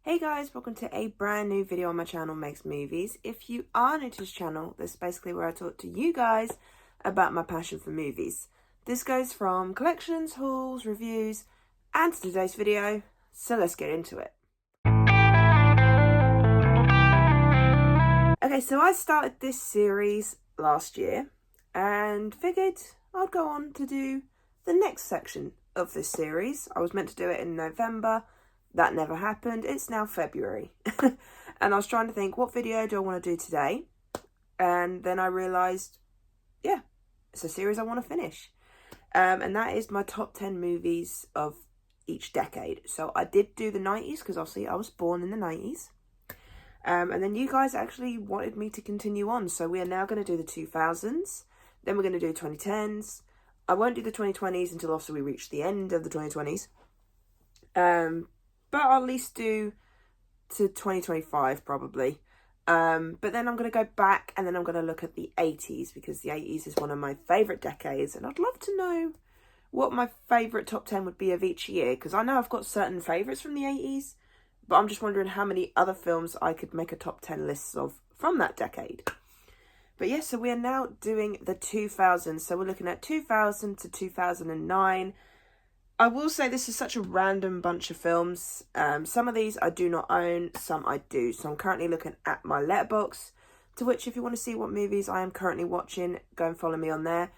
Hey guys, welcome to a brand new video on my channel, Meg's Movies. If you are new to this channel, this is basically where I talk to you guys about my passion for movies. This goes from collections, hauls, reviews, and today's video, so let's get into it. Okay, so I started this series last year and figured I'd go on to do the next section of this series. I was meant to do it in November. That never happened. It's now February. And I was trying to think, what video do I want to do today? And then I realised, yeah, it's a series I want to finish. And that is my top 10 movies of each decade. So I did do the 90s, because obviously I was born in the 90s. And then you guys actually wanted me to continue on. So we are now going to do the 2000s. Then we're going to do 2010s. I won't do the 2020s until obviously we reach the end of the 2020s. But I'll at least do to 2025 probably. But then I'm going to go back and then I'm going to look at the 80s, because the 80s is one of my favourite decades. And I'd love to know what my favourite top 10 would be of each year, because I know I've got certain favourites from the 80s. But I'm just wondering how many other films I could make a top 10 list of from that decade. But yeah, so we are now doing the 2000s. So we're looking at 2000 to 2009. I will say this is such a random bunch of films. Some of these I do not own, some I do. So I'm currently looking at my Letterboxd, to which if you want to see what movies I am currently watching, go and follow me on there.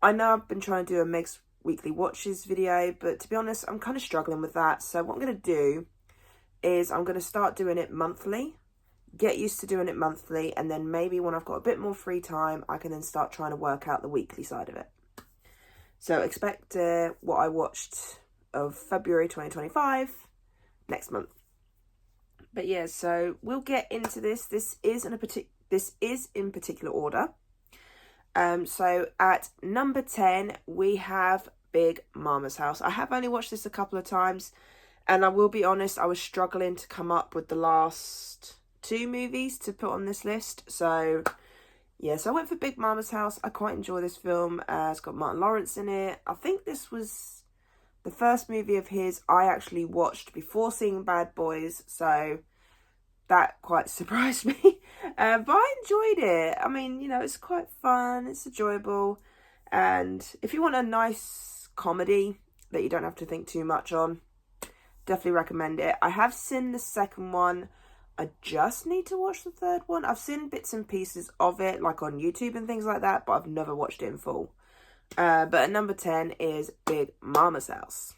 I know I've been trying to do a Meg's Weekly Watches video, but to be honest, I'm kind of struggling with that. So what I'm going to do is I'm going to start doing it monthly, get used to doing it monthly, and then maybe when I've got a bit more free time, I can then start trying to work out the weekly side of it. So expect what I watched of February 2025 next month. But yeah, so we'll get into this. This is in particular order. So at number 10 we have Big Mama's House. I have only watched this a couple of times, and I will be honest, I was struggling to come up with the last two movies to put on this list. So yeah, so I went for Big Mama's House. I quite enjoy this film. It's got Martin Lawrence in it. I think this was the first movie of his I actually watched before seeing Bad Boys, so that quite surprised me. But I enjoyed it. I mean, you know, it's quite fun. It's enjoyable. And if you want a nice comedy that you don't have to think too much on, definitely recommend it. I have seen the second one. I just need to watch the third one. I've seen bits and pieces of it, like on YouTube and things like that, but I've never watched it in full. But at number 10 is Big Mama's House.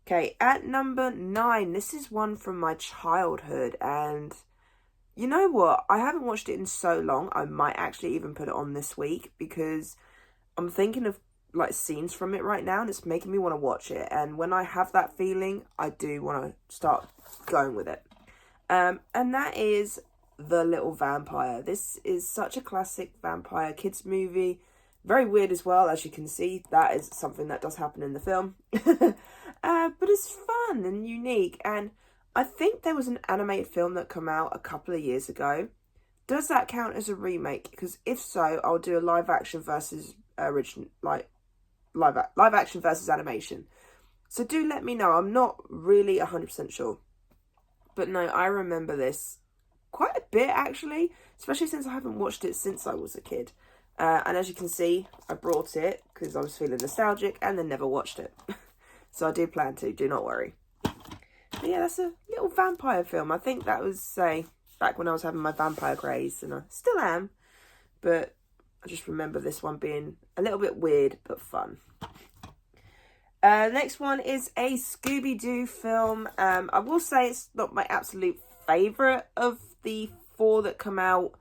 Okay, at number 9, this is one from my childhood, and you know what? I haven't watched it in so long. I might actually even put it on this week, because I'm thinking of like scenes from it right now, and it's making me want to watch it. And when I have that feeling, I do want to start going with it. And that is The Little Vampire. This is such a classic vampire kids movie. Very weird as well, as you can see. That is something that does happen in the film. But it's fun and unique. And I think there was an animated film that came out a couple of years ago. Does that count as a remake? Because if so, I'll do a live action versus live action versus animation. So do let me know. I'm not really 100% sure. But no, I remember this quite a bit, actually, especially since I haven't watched it since I was a kid. And as you can see, I brought it because I was feeling nostalgic and then never watched it. So I do plan to, do not worry. But yeah, that's a little vampire film. I think that was, say, back when I was having my vampire craze, and I still am. But I just remember this one being a little bit weird, but fun. Next one is a Scooby-Doo film. I will say it's not my absolute favourite of the 4 that come out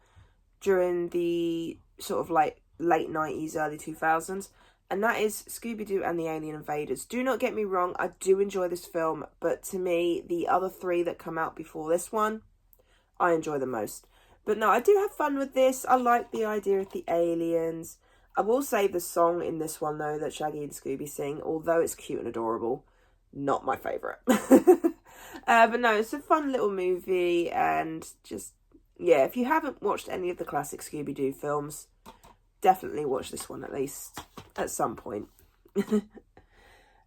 during the sort of like late 90s, early 2000s. And that is Scooby-Doo and the Alien Invaders. Do not get me wrong, I do enjoy this film. But to me, the other 3 that come out before this one, I enjoy the most. But no, I do have fun with this. I like the idea of the aliens. I will say the song in this one, though, that Shaggy and Scooby sing, although it's cute and adorable, not my favourite. But no, it's a fun little movie, and just, yeah, if you haven't watched any of the classic Scooby-Doo films, definitely watch this one at least at some point.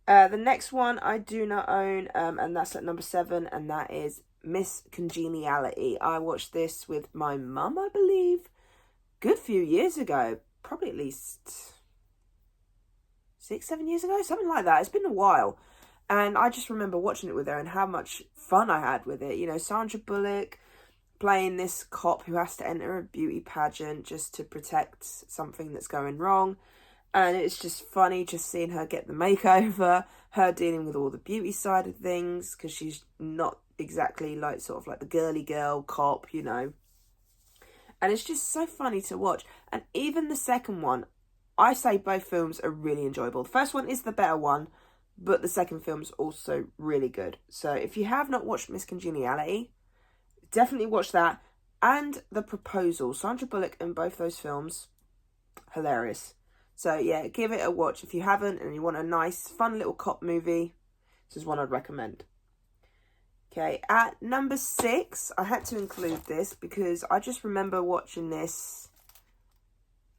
The next one I do not own, and that's at number 7, and that is Miss Congeniality. I watched this with my mum, I believe, good few years ago, probably at least 6-7 years ago, something like that. It's been a while, and I just remember watching it with her and how much fun I had with it. You know, Sandra Bullock playing this cop who has to enter a beauty pageant just to protect something that's going wrong. And it's just funny just seeing her get the makeover, her dealing with all the beauty side of things, because she's not exactly like sort of like the girly girl cop, you know. And it's just so funny to watch. And even the second one, I say both films are really enjoyable. The first one is the better one, but the second film's also really good. So if you have not watched Miss Congeniality, definitely watch that. And The Proposal. Sandra Bullock in both those films, hilarious. So yeah, give it a watch if you haven't and you want a nice, fun little cop movie. This is one I'd recommend. Okay, at number 6, I had to include this because I just remember watching this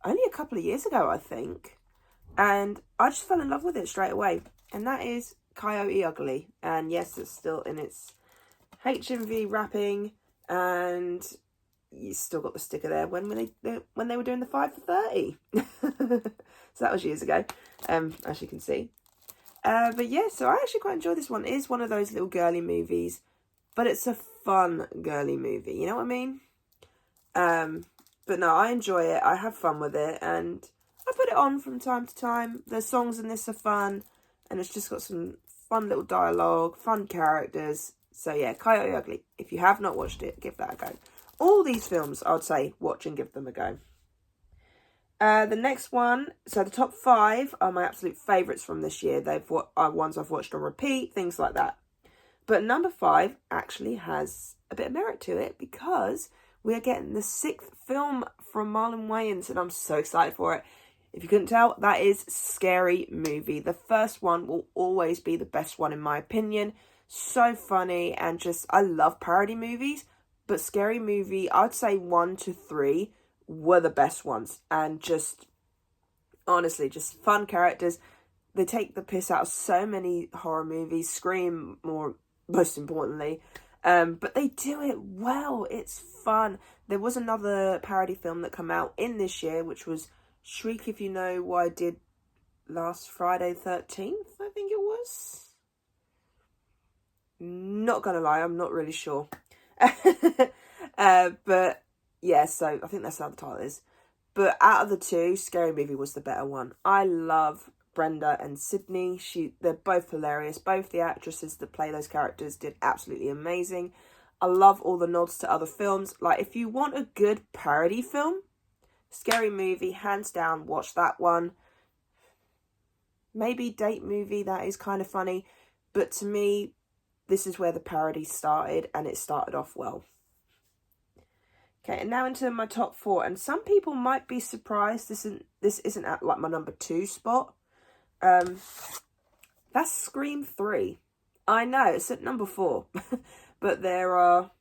only a couple of years ago, I think. And I just fell in love with it straight away. And that is Coyote Ugly. And yes, it's still in its HMV wrapping. And you still got the sticker there when they were doing the 5 for 30. So that was years ago, as you can see. But yeah, so I actually quite enjoy this one. It is one of those little girly movies, but it's a fun girly movie. You know what I mean? But no, I enjoy it. I have fun with it, and I put it on from time to time. The songs in this are fun, and it's just got some fun little dialogue, fun characters. So yeah, Coyote Ugly. If you have not watched it, give that a go. All these films, I would say, watch and give them a go. The next one, so the top 5 are my absolute favourites from this year. Are ones I've watched on repeat, things like that. But number 5 actually has a bit of merit to it because we are getting the 6th film from Marlon Wayans, and I'm so excited for it. If you couldn't tell, that is Scary Movie. The first one will always be the best one in my opinion. So funny, and just, I love parody movies, but Scary Movie, I'd say 1 to 3 were the best ones, and just honestly just fun characters. They take the piss out of so many horror movies, Scream most importantly, but they do it well. It's fun. There was another parody film that came out in this year, which was Shriek If You Know What I Did Last Friday 13th, I think it was. Not gonna lie, I'm not really sure. But yeah, so I think that's how the title is. But out of the two, Scary Movie was the better one. I love Brenda and Sydney. They're both hilarious. Both the actresses that play those characters did absolutely amazing. I love all the nods to other films. Like, if you want a good parody film, Scary Movie, hands down, watch that one. Maybe Date Movie, that is kind of funny. But to me, this is where the parody started, and it started off well. Okay, and now into my top 4, and some people might be surprised this isn't at like my number 2 spot. That's Scream 3. I know, it's at number 4, but there are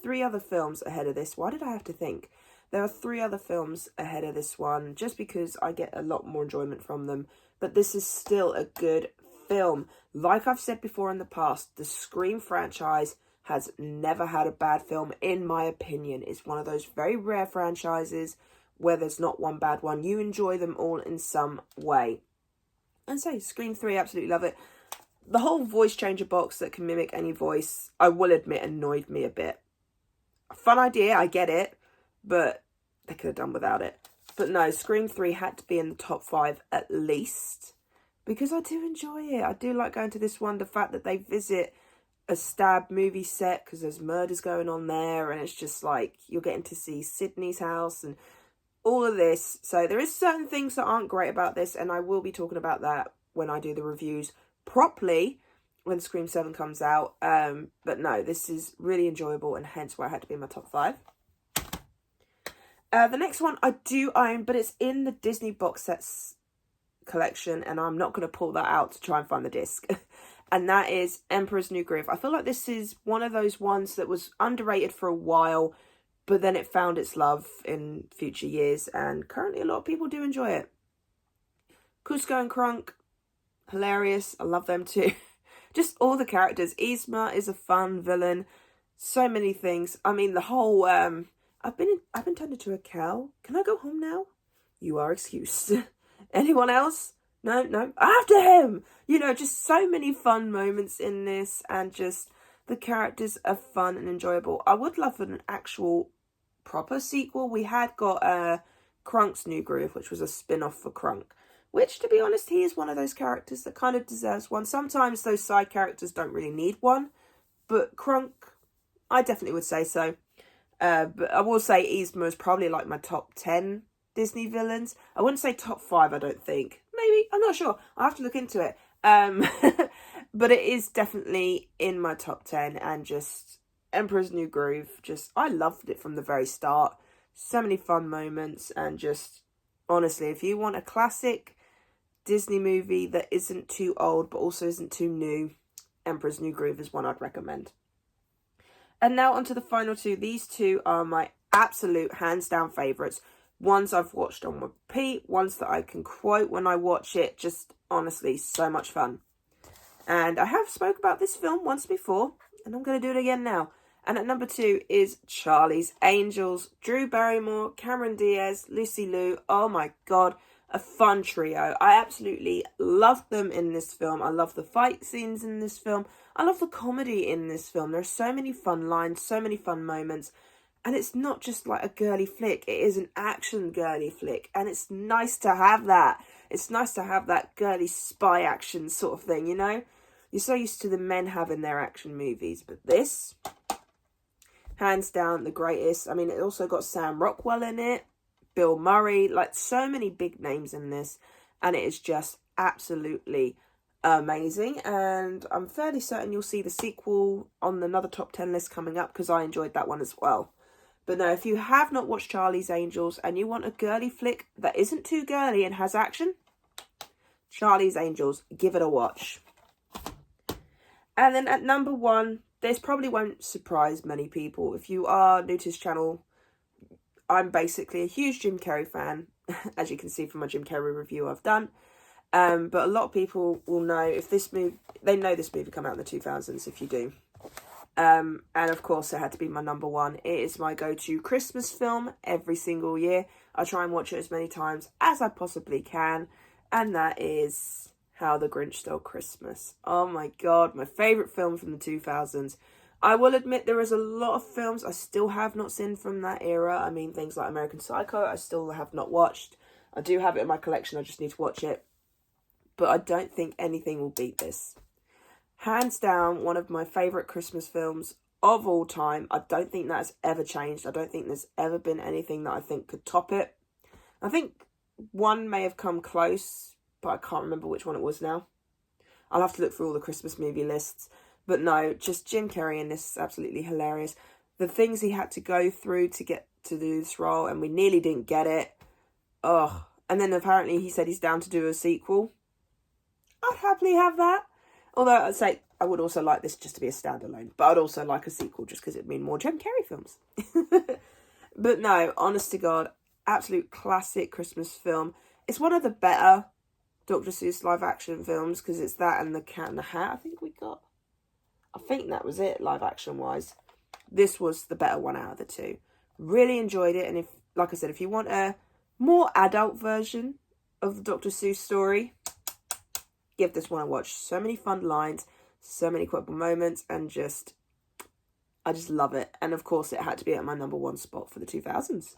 3 other films ahead of this. Why did I have to think? There are 3 other films ahead of this one, just because I get a lot more enjoyment from them, but this is still a good film. Like I've said before in the past, the Scream franchise has never had a bad film, in my opinion. It's one of those very rare franchises where there's not one bad one. You enjoy them all in some way. And so, Scream 3, absolutely love it. The whole voice changer box that can mimic any voice, I will admit, annoyed me a bit. A fun idea, I get it, but they could have done without it. But no, Scream 3 had to be in the top 5 at least, because I do enjoy it. I do like going to this one. The fact that they visit a stab movie set because there's murders going on there, and it's just like you're getting to see Sydney's house and all of this. So there is certain things that aren't great about this, and I will be talking about that when I do the reviews properly when Scream 7 comes out. But no, this is really enjoyable, and hence why I had to be in my top 5. The next one I do own, but it's in the Disney box sets collection, and I'm not going to pull that out to try and find the disc. And that is Emperor's New Groove. I feel like this is one of those ones that was underrated for a while, but then it found its love in future years, and currently a lot of people do enjoy it. Cusco and Crunk, hilarious. I love them too. Just all the characters. Yzma is a fun villain. So many things. I mean, the whole, I've been turned into a cow. Can I go home now? You are excused. Anyone else? No, after him! You know, just so many fun moments in this, and just the characters are fun and enjoyable. I would love an actual proper sequel. We had got Krunk's New Groove, which was a spin-off for Krunk, which, to be honest, he is one of those characters that kind of deserves one. Sometimes those side characters don't really need one, but Krunk, I definitely would say so. But I will say Yzma is probably like my top 10 Disney villains. I wouldn't say top 5, I don't think. Maybe, I'm not sure. I'll have to look into it. But it is definitely in my top 10, and just Emperor's New Groove, just, I loved it from the very start. So many fun moments, and just, honestly, if you want a classic Disney movie that isn't too old but also isn't too new, Emperor's New Groove is one I'd recommend. And now onto the final two. These two are my absolute hands down favourites. Ones I've watched on repeat, ones that I can quote when I watch it. Just honestly, so much fun. And I have spoke about this film once before, and I'm going to do it again now. And at number 2 is Charlie's Angels. Drew Barrymore, Cameron Diaz, Lucy Liu. Oh my god, a fun trio. I absolutely loved them in this film. I love the fight scenes in this film. I love the comedy in this film. There are so many fun lines, so many fun moments. And it's not just like a girly flick. It is an action girly flick. And it's nice to have that. It's nice to have that girly spy action sort of thing, you know? You're so used to the men having their action movies. But this, hands down, the greatest. I mean, it also got Sam Rockwell in it. Bill Murray. Like, so many big names in this. And it is just absolutely amazing. And I'm fairly certain you'll see the sequel on another top 10 list coming up, because I enjoyed that one as well. But no, if you have not watched Charlie's Angels and you want a girly flick that isn't too girly and has action, Charlie's Angels, give it a watch. And then at number 1, this probably won't surprise many people. If you are new to this channel, I'm basically a huge Jim Carrey fan, as you can see from my Jim Carrey review I've done. But a lot of people will know if this movie, they know this movie came out in the 2000s, if you do. And of course it had to be my number 1. It is my go-to Christmas film every single year. I try and watch it as many times as I possibly can. And that is How the Grinch Stole Christmas. Oh my god, my favourite film from the 2000s. I will admit there is a lot of films I still have not seen from that era. I mean, things like American Psycho I still have not watched. I do have it in my collection, I just need to watch it. But I don't think anything will beat this. Hands down, one of my favourite Christmas films of all time. I don't think that has ever changed. I don't think there's ever been anything that I think could top it. I think one may have come close, but I can't remember which one it was now. I'll have to look through all the Christmas movie lists. But no, just Jim Carrey in this is absolutely hilarious. The things he had to go through to get to do this role, and we nearly didn't get it. Oh, and then apparently he said he's down to do a sequel. I'd happily have that. Although I'd say I would also like this just to be a standalone. But I'd also like a sequel just because it'd mean more Jim Carrey films. But no, honest to God, absolute classic Christmas film. It's one of the better Dr. Seuss live action films, because it's that and The Cat in the Hat I think we got. I think that was it, live action wise. This was the better one out of the two. Really enjoyed it. And if, like I said, if you want a more adult version of the Dr. Seuss story, give this one a watch. So many fun lines, so many quotable moments, and I just love it. And of course it had to be at my number 1 spot for the 2000s.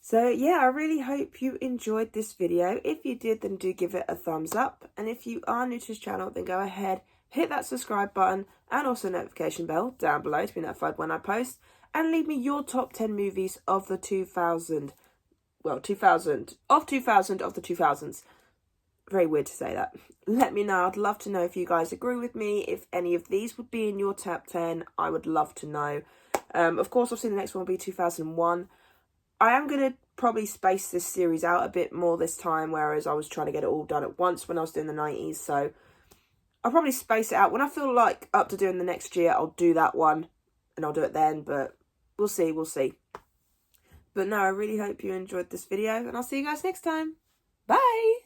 So yeah, I really hope you enjoyed this video. If you did, then do give it a thumbs up. And if you are new to this channel, then go ahead, hit that subscribe button and also notification bell down below to be notified when I post. And leave me your top 10 movies of the 2000s. Very weird to say that. Let me know. I'd love to know if you guys agree with me. If any of these would be in your top 10, I would love to know. Of course, I've seen the next one will be 2001. I am going to probably space this series out a bit more this time, whereas I was trying to get it all done at once when I was doing the 90s. So I'll probably space it out. When I feel like up to doing the next year, I'll do that one and I'll do it then. But we'll see. But no, I really hope you enjoyed this video and I'll see you guys next time. Bye!